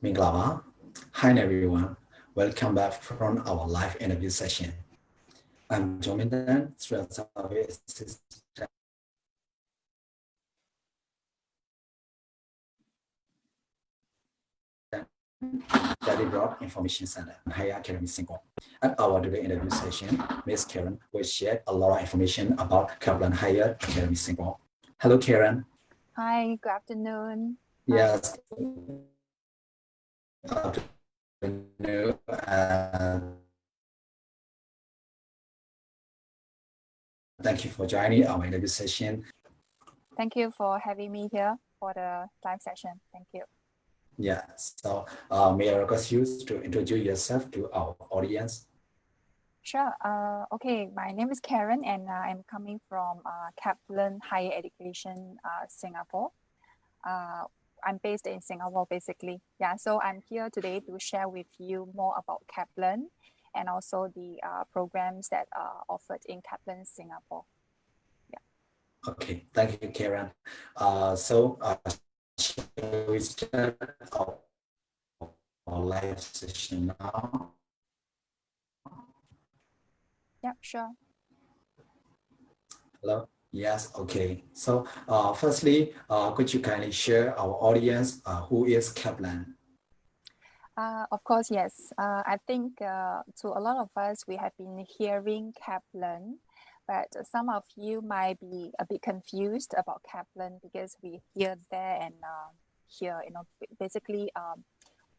Minglava. Hi everyone. Welcome back from our live interview session. I'm Jomindan, Student Survey Assistant Daily Broad Information Center, Higher Academy Singapore. At our today interview session, Ms. Karen will share a lot of information about Kaplan Higher Academy Singapore. Hello, Karen. Hi, good afternoon. Yes. Afternoon. Thank you for joining our interview session. Thank you for having me here for the live session. Thank you. Yeah, so may I request you to introduce yourself to our audience? Sure. Okay, my name is Karen and I'm coming from Kaplan Higher Education Singapore. I'm based in Singapore basically. Yeah, so I'm here today to share with you more about Kaplan and also the programs that are offered in Kaplan Singapore. Yeah. Okay, thank you, Karen. Shall we start our live session now? Yeah, sure. Hello. Yes. Okay. So, firstly, could you kindly share our audience who is Kaplan? Of course, yes. I think to a lot of us, we have been hearing Kaplan, but some of you might be a bit confused about Kaplan because we hear there and here, basically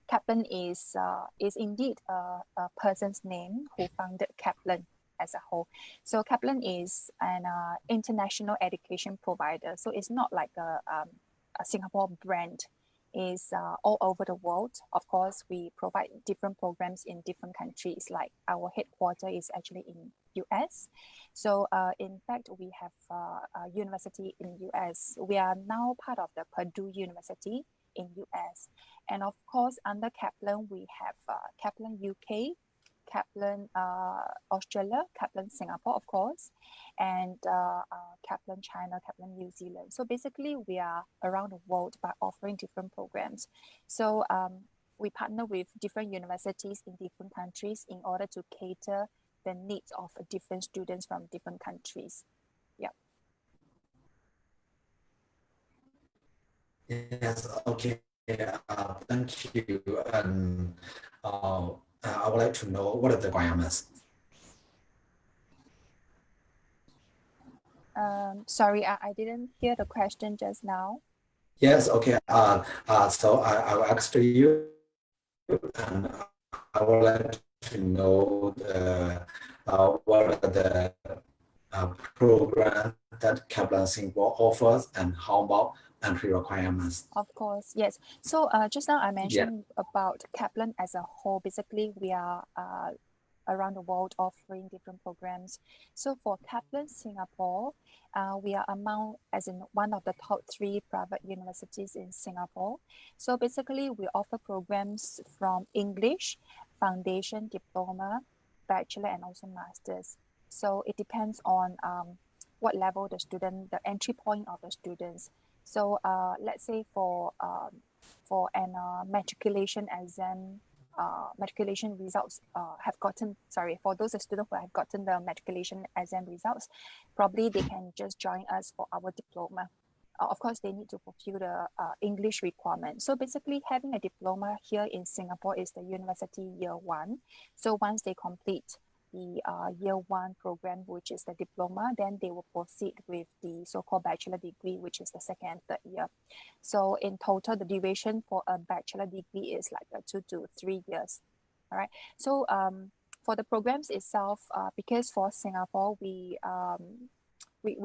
Kaplan is indeed a person's name who founded Kaplan as a whole. So Kaplan is an international education provider. So it's not like a Singapore brand. Is all over the world. Of course, we provide different programs in different countries. Like our headquarters is actually in US. So in fact, we have a university in US. We are now part of the Purdue University in US. And of course, under Kaplan, we have Kaplan UK, Kaplan Australia, Kaplan Singapore, of course, and Kaplan China, Kaplan New Zealand. So basically, we are around the world by offering different programs. So we partner with different universities in different countries in order to cater the needs of different students from different countries. Yeah. Yes. Okay. Thank you. And I would like to know what are the requirements. Sorry, I didn't hear the question just now. Yes, okay. So I will ask you, and I would like to know what are the programs that Kaplan Singapore offers and how about entry requirements. Of course, yes. So just now I mentioned about Kaplan as a whole. Basically, we are around the world offering different programs. So for Kaplan Singapore, we are among, as in one of the top 3 private universities in Singapore. So basically, we offer programs from English, foundation, diploma, bachelor, and also master's. So it depends on what level the student, the entry point of the students. So let's say for an matriculation exam, matriculation results have gotten, for those students who have gotten the matriculation exam results, probably they can just join us for our diploma. Of course, they need to fulfill the English requirement. So basically, having a diploma here in Singapore is the university year 1. So once they complete the year 1 program, which is the diploma, then they will proceed with the so-called bachelor degree, which is the 2nd and 3rd year. So in total, the duration for a bachelor degree is like 2 to 3 years. All right. So for the programs itself, because for Singapore, we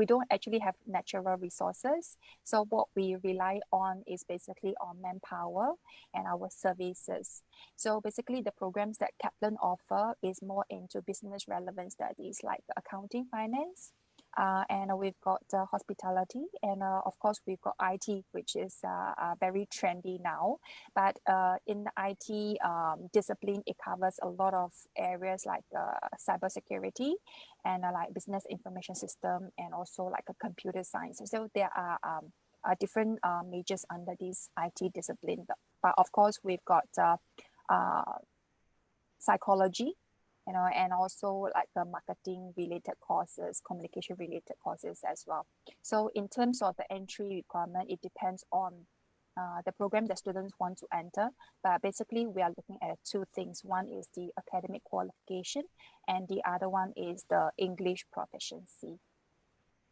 don't actually have natural resources. So what we rely on is basically on manpower and our services. So basically the programs that Kaplan offer is more into business relevant studies like accounting, finance, and we've got hospitality, and of course we've got IT, which is very trendy now. But in the IT discipline, it covers a lot of areas like cybersecurity and like business information system, and also like a computer science. So there are different majors under this IT discipline. But of course, we've got psychology, and also like the marketing related courses, communication related courses as well. So in terms of the entry requirement, it depends on the program that students want to enter. But basically, we are looking at two things. One is the academic qualification, and the other one is the English proficiency.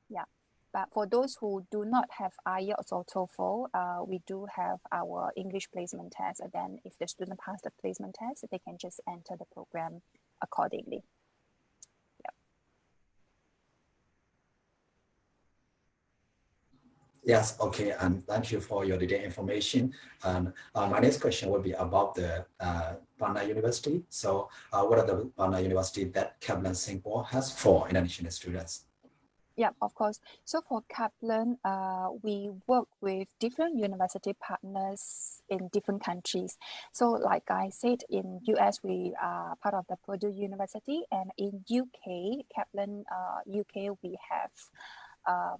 Yeah. But for those who do not have IELTS or TOEFL, we do have our English placement test. And then if the student passed the placement test, they can just enter the program accordingly. Yep. Yes, okay, and thank you for your detailed information. And my next question will be about the Kaplan University. So what are the Kaplan University that Kaplan Singapore has for international students? Yeah, of course. So for Kaplan, we work with different university partners in different countries. So like I said, in US, we are part of the Purdue University, and in UK, Kaplan UK, we have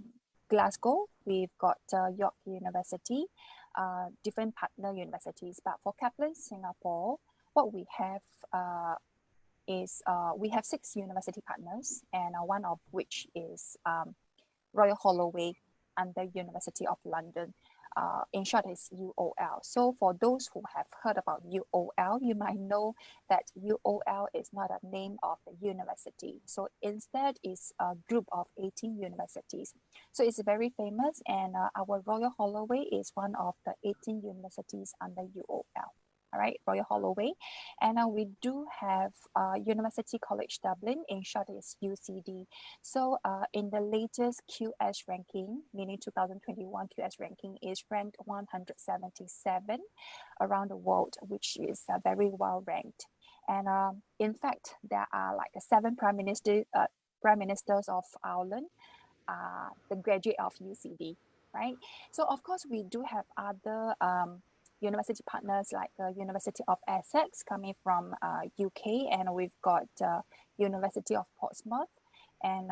Glasgow, we've got York University, different partner universities. But for Kaplan Singapore, what we have is we have 6 university partners, and one of which is Royal Holloway under University of London. In short, is UOL. So for those who have heard about UOL, you might know that UOL is not a name of the university. So instead, it's a group of 18 universities. So it's very famous, and our Royal Holloway is one of the 18 universities under UOL. All right, Royal Holloway. And we do have University College Dublin, in short is UCD. So in the latest QS ranking, meaning 2021 QS ranking, is ranked 177 around the world, which is very well ranked. And in fact, there are like 7 prime ministers of Ireland, the graduate of UCD, right? So of course, we do have other university partners like the University of Essex coming from UK, and we've got University of Portsmouth and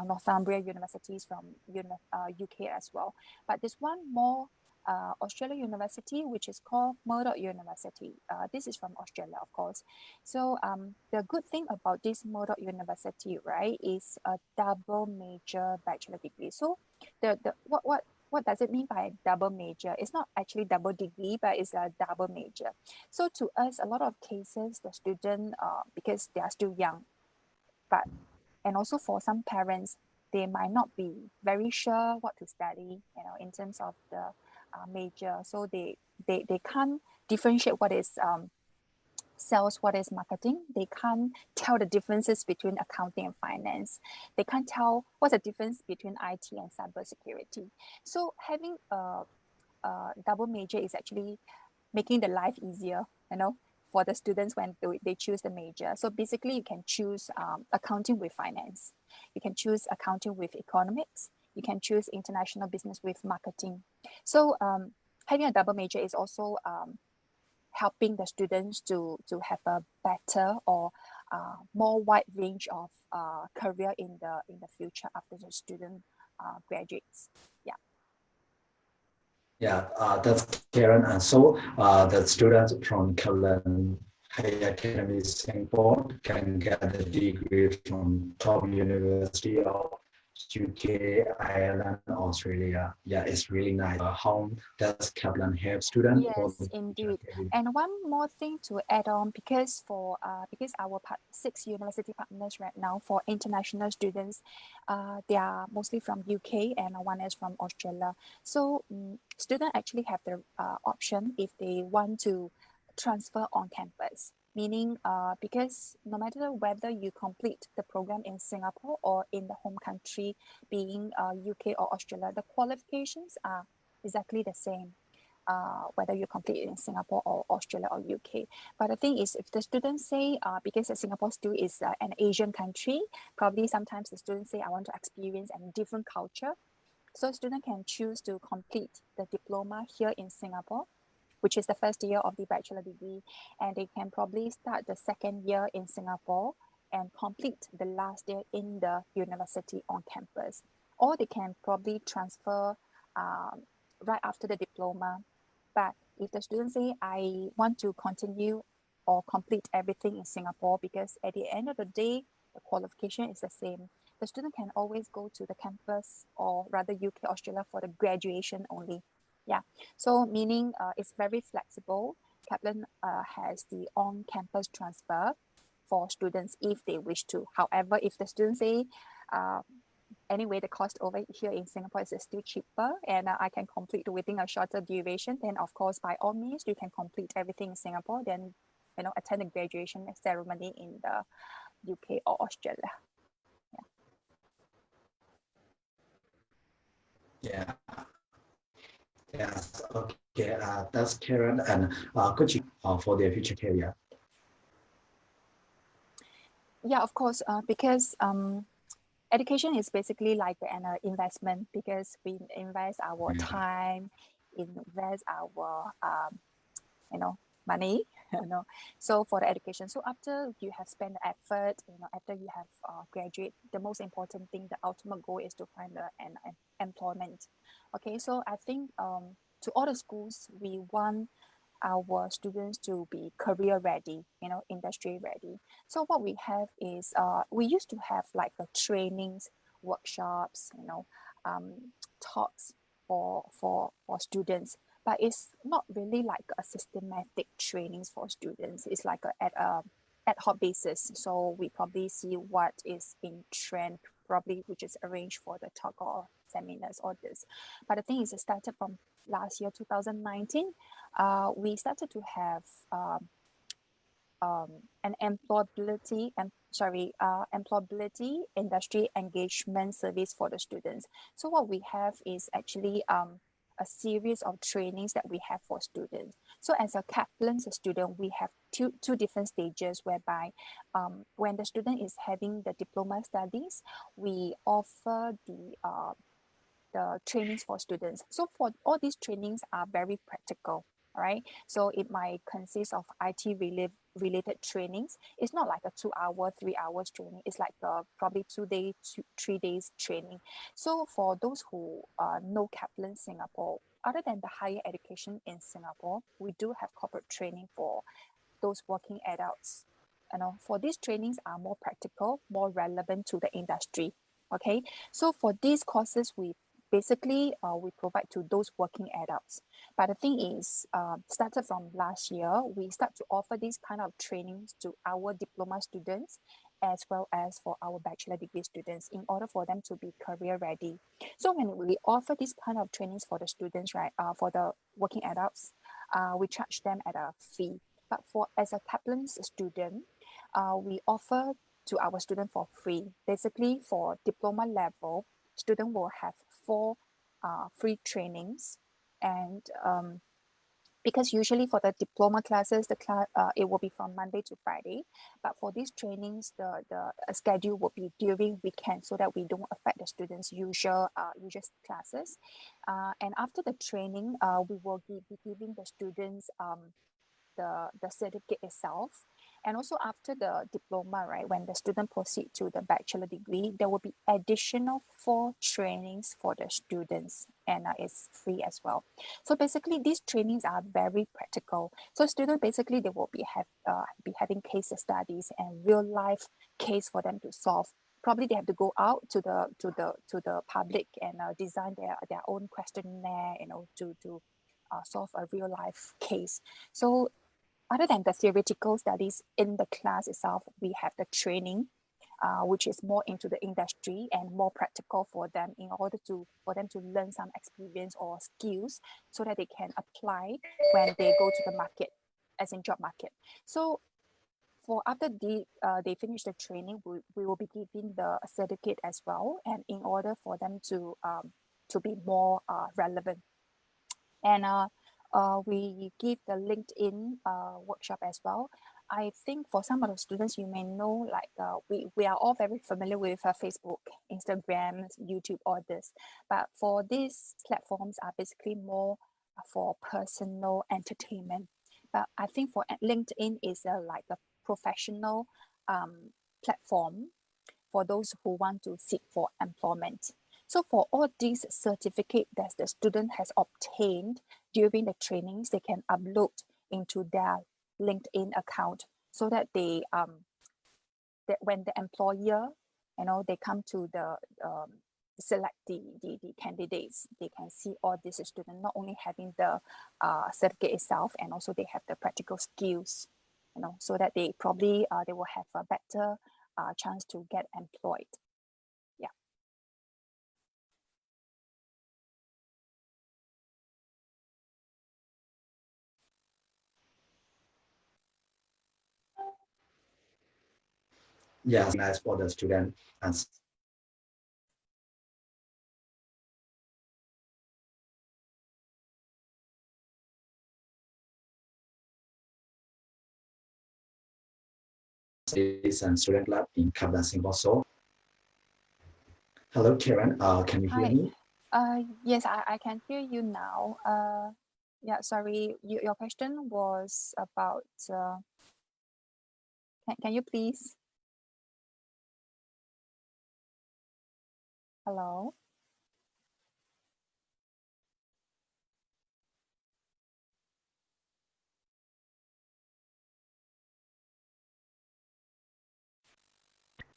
Northumbria universities from UK as well. But there's one more Australia university, which is called Murdoch University. This is from Australia, of course. So the good thing about this Murdoch University, right, is a double major bachelor degree. So what does it mean by double major? It's not actually double degree, but it's a double major. So to us, a lot of cases, the student, because they are still young, and also for some parents, they might not be very sure what to study, in terms of the major. So they can't differentiate what is sales, what is marketing. They can't tell the differences between accounting and finance. They can't tell what's the difference between IT and cybersecurity. So having a double major is actually making the life easier, for the students when they choose the major. So basically, you can choose accounting with finance. You can choose accounting with economics. You can choose international business with marketing. So having a double major is also helping the students to have a better or more wide range of career in the future after the student graduates. Yeah. Yeah, that's Karen. And so the students from Kaplan Academy Singapore can get the degree from top university of UK, Ireland, Australia. Yeah, it's really nice. How does Kaplan help students? Yes, indeed. And one more thing to add on, because our 6 university partners right now for international students, they are mostly from UK and one is from Australia. So students actually have the option if they want to transfer on campus. Meaning, because no matter whether you complete the program in Singapore or in the home country, being UK or Australia, the qualifications are exactly the same. Whether you complete it in Singapore or Australia or UK. But the thing is, if the students say, because Singapore still is an Asian country, probably sometimes the students say, I want to experience a different culture. So student can choose to complete the diploma here in Singapore, which is the first year of the bachelor degree, and they can probably start the second year in Singapore and complete the last year in the university on campus. Or they can probably transfer right after the diploma. But if the student say, I want to continue or complete everything in Singapore, because at the end of the day, the qualification is the same, the student can always go to the campus, or rather UK, Australia, for the graduation only. Yeah, so meaning it's very flexible. Kaplan has the on-campus transfer for students if they wish to. However, if the students say, anyway, the cost over here in Singapore is still cheaper, and I can complete within a shorter duration, then of course, by all means, you can complete everything in Singapore, then, you know, attend the graduation ceremony in the UK or Australia. Yeah. Yes. Okay. That's Karen. And could you for their future career? Yeah, of course, because education is basically like an investment, because we invest our time, invest our you know, money, you know. So for the education, so after you have spent the effort, you know, after you have graduate, the most important thing, the ultimate goal is to find an employment. Okay, so I think to all the schools, we want our students to be career ready, you know, industry ready. So what we have is we used to have like a trainings, workshops, you know, talks for students, but it's not really like a systematic trainings for students. It's like at a ad hoc basis. So we probably see what is in trend, probably, which is arranged for the talk or seminars or this. But the thing is, it started from last year, 2019. We started to have an employability industry engagement service for the students. So what we have is actually a series of trainings that we have for students. So as a Kaplan student, we have two different stages, whereby when the student is having the diploma studies, we offer the trainings for students. So for all these trainings are very practical. All right. So it might consist of IT related trainings. It's not like a 2 hour, 3 hours training. It's like probably 2 days, 3 days training. So for those who know Kaplan Singapore, other than the higher education in Singapore, we do have corporate training for those working adults. You know, for these trainings are more practical, more relevant to the industry. Okay. So for these courses, we basically we provide to those working adults. But the thing is, started from last year, we start to offer these kind of trainings to our diploma students, as well as for our bachelor degree students, in order for them to be career ready. So when we offer this kind of trainings for the students, right, for the working adults, we charge them at a fee. But for as a Kaplan student, we offer to our student for free. Basically, for diploma level, student will have 4 free trainings, and because usually for the diploma classes, the class it will be from Monday to Friday, but for these trainings, the schedule will be during weekend, so that we don't affect the students' usual classes. And after the training, we will be giving the students the certificate itself. And also after the diploma, right, when the student proceed to the bachelor degree, there will be additional 4 trainings for the students, and it's free as well. So basically, these trainings are very practical. So students basically, they will be having case studies and real life case for them to solve. Probably they have to go out to the public and design their own questionnaire, you know, to solve a real life case. So other than the theoretical studies in the class itself, we have the training, which is more into the industry and more practical for them, in order for them to learn some experience or skills, so that they can apply when they go to the market, as in job market. So for after they finish the training, we will be giving the certificate as well, and in order for them to be more relevant. And we give the LinkedIn workshop as well. I think for some of the students, you may know, like we are all very familiar with Facebook, Instagram, YouTube, all this. But for these platforms are basically more for personal entertainment. But I think for LinkedIn is like a professional platform for those who want to seek for employment. So for all these certificate that the student has obtained during the trainings, they can upload into their LinkedIn account so that they that when the employer, they come to the select the candidates, they can see all these students not only having the certificate itself, and also they have the practical skills, so that they probably they will have a better chance to get employed. Yeah. Yes, nice for the student and student lab in Kaplan Singapore. So, hello, Karen. Can you hear Hi. me? Yes, I can hear you now. Yeah, sorry, your question was about, can you please? Hello?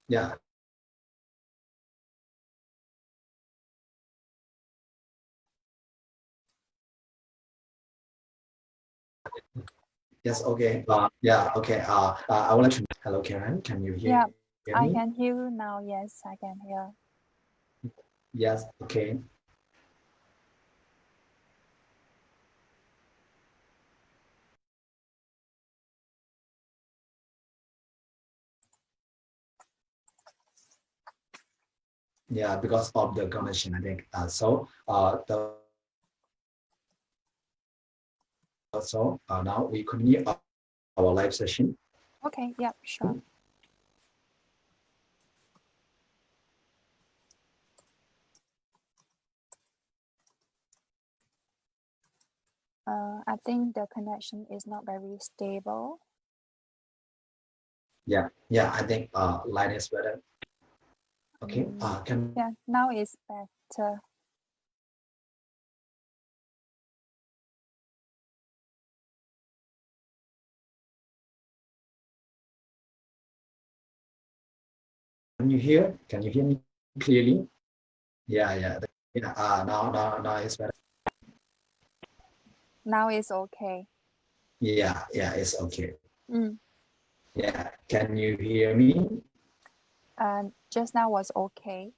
Yeah. Yes. Okay. Yeah. Okay. I would like to. Hello, Karen. Can you Yeah, hear I me? can hear you now. Yes, I can hear. Yes. Okay. Yeah, because of the connection, I think. Now we continue our live session. Okay, yeah, sure. I think the connection is not very stable. Yeah. Yeah. I think line is better. Okay. Can Yeah, now it's better. you hear? Can you hear me clearly? Yeah. Yeah. Yeah. Now it's better. Now it's okay. Yeah. Yeah. It's okay. Mm. Yeah. Can you hear me? Just now was okay.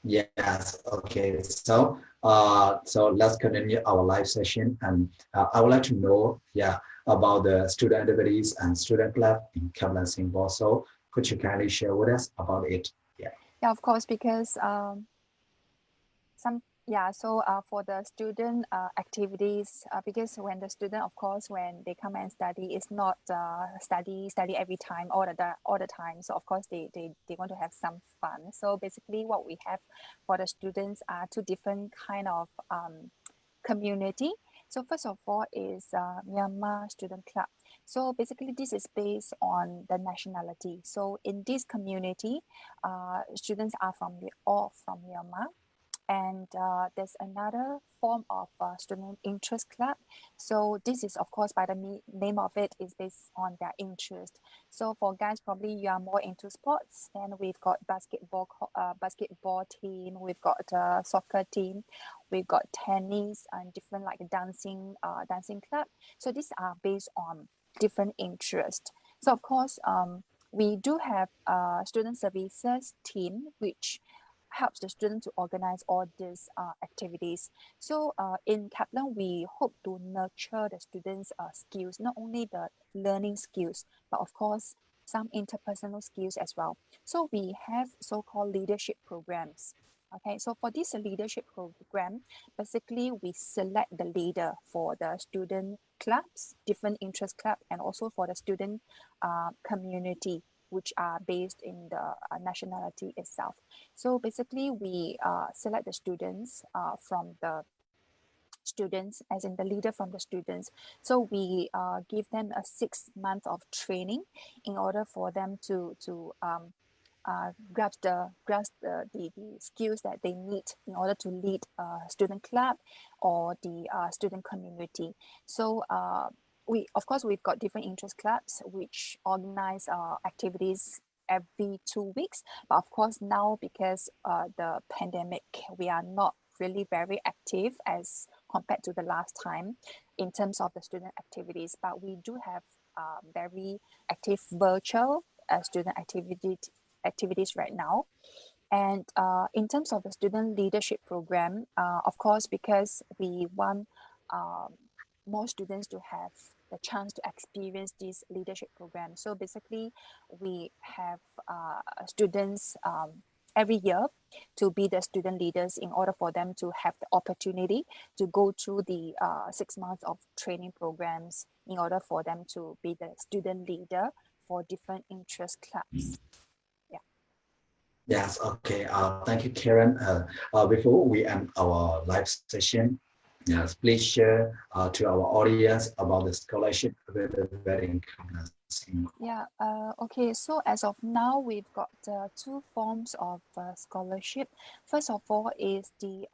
Yes. Okay. So let's continue our live session, and I would like to know, about the student activities and student club in Kaplan Singapore. So could you kindly share with us about it? Yeah. Yeah, of course, because so for the student activities, because when the student, of course, when they come and study, it's not study every time all the time. So of course they want to have some fun. So basically what we have for the students are two different kind of community. So first of all is Myanmar Student Club. So basically this is based on the nationality. So in this community, students are all from Myanmar. And there's another form of student interest club. So this is, of course, by the name of it, is based on their interest. So for guys, probably you are more into sports. Then we've got basketball team. We've got soccer team. We've got tennis and different like dancing club. So these are based on different interest. So of course, we do have a student services team, which helps the student to organize all these activities. So in Kaplan, we hope to nurture the students' skills, not only the learning skills, but of course, some interpersonal skills as well. So we have so-called leadership programs. Okay, so for this leadership program, basically we select the leader for the student clubs, different interest club, and also for the student community, which are based in the nationality itself. So basically, we select the students from the students, as in the leader from the students. So we give them a 6 month of training in order for them to the skills that they need in order to lead a student club or the student community. So of course we've got different interest clubs which organize activities every 2 weeks, but of course now because the pandemic, we are not really very active as compared to the last time in terms of the student activities, but we do have very active virtual student activities right now. And in terms of the student leadership program, of course, because we want more students to have the chance to experience this leadership program. So basically, we have students every year to be the student leaders in order for them to have the opportunity to go through the 6 months of training programs in order for them to be the student leader for different interest clubs. Yeah. Yes, okay. Thank you, Karen. Before we end our live session, yes, please share to our audience about the scholarship available in Kaplan Singapore. Yeah, okay, so as of now, we've got two forms of scholarship. First of all is the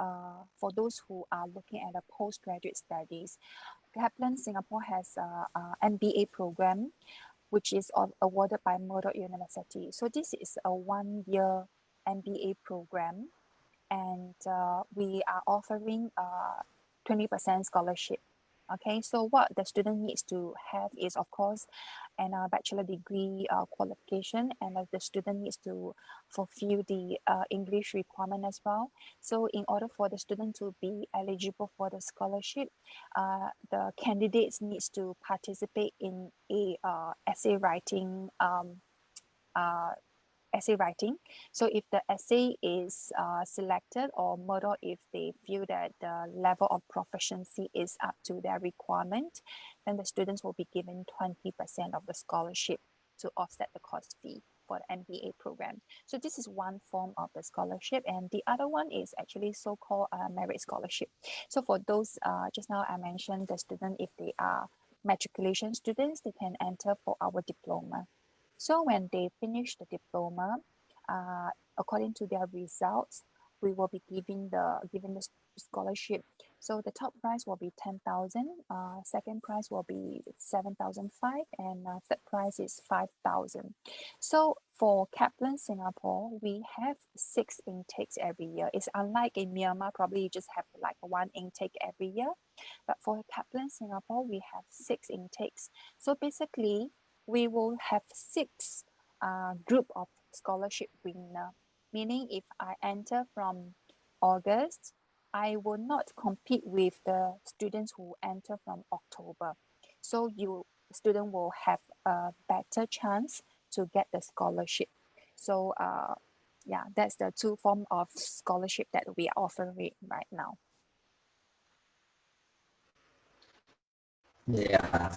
for those who are looking at a postgraduate studies. Kaplan Singapore has a MBA program, which is awarded by Murdoch University. So this is a 1-year MBA program, and we are offering 20% scholarship. Okay, so what the student needs to have is, of course, and a bachelor degree qualification, and the student needs to fulfill the English requirement as well. So in order for the student to be eligible for the scholarship, the candidates needs to participate in a essay writing essay writing. So if the essay is selected or Murdoch, if they feel that the level of proficiency is up to their requirement, then the students will be given 20% of the scholarship to offset the cost fee for the MBA program. So this is one form of the scholarship, and the other one is actually so-called merit scholarship. So for those, just now I mentioned the student, if they are matriculation students, they can enter for our diploma. So when they finish the diploma, according to their results, we will be given the scholarship. So the top prize will be 10,000, second prize will be 7,500, and third prize is 5,000. So for Kaplan Singapore, we have 6 intakes every year. It's unlike in Myanmar, probably you just have like 1 intake every year. But for Kaplan Singapore, we have 6 intakes. So basically, we will have 6 group of scholarship winner, meaning if I enter from August, I will not compete with the students who enter from October. So student will have a better chance to get the scholarship. So yeah, that's the 2 form of scholarship that we are offering right now. Yeah,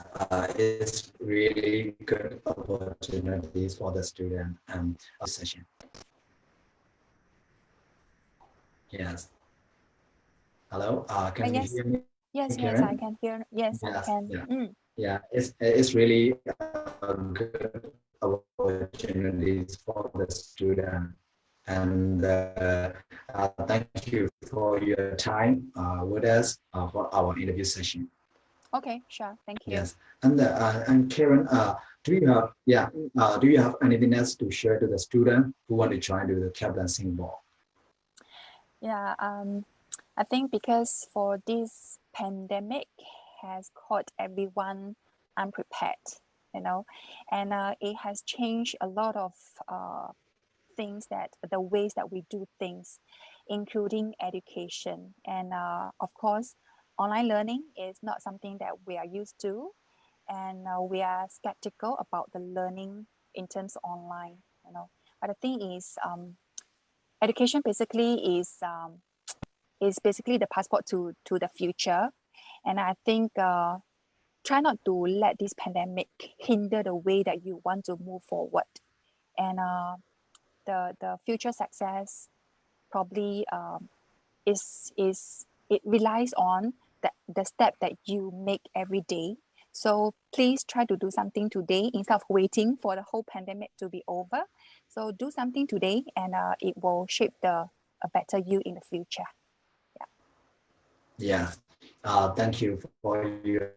it's really good opportunities for the student and session. Yes. Hello. Can you Yes, hear me, yes, Karen? I can hear. Yes, I Yes. can. Yeah. Mm. Yeah. It's really good opportunities for the student. And thank you for your time with us for our interview session. Okay, sure. Thank you. Yes, and Karen, do you have anything else to share to the student who want to join the Kaplan Singapore? Yeah, I think because for this pandemic has caught everyone unprepared, you know, and it has changed a lot of things, that the ways that we do things, including education. And of course, online learning is not something that we are used to, and we are skeptical about the learning in terms of online, you know. But the thing is, education basically is basically the passport to the future. And I think try not to let this pandemic hinder the way that you want to move forward. And the future success probably is it relies on the step that you make every day. So please try to do something today instead of waiting for the whole pandemic to be over. So do something today, and it will shape a better you in the future. Yeah. Thank you for your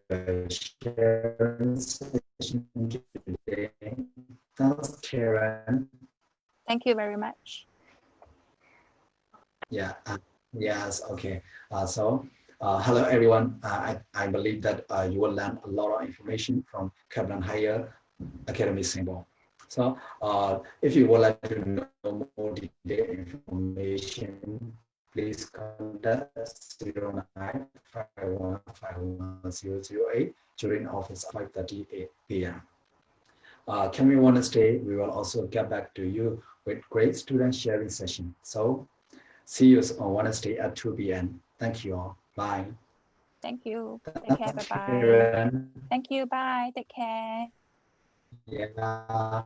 sharing session today. Thanks, Karen. Thank you very much. Yeah. Yes. Okay. Hello, everyone. I believe that you will learn a lot of information from Kaplan Higher Academy Singapore. So, if you would like to know more detailed information, please contact 0951510008 during office 5:30 p.m. Coming Wednesday, we will also get back to you with great student sharing session. So, see you on Wednesday at 2 p.m. Thank you all. Bye. Thank you. Take Thanks, care. Bye bye. Karen. Thank you. Bye. Take care. Yeah.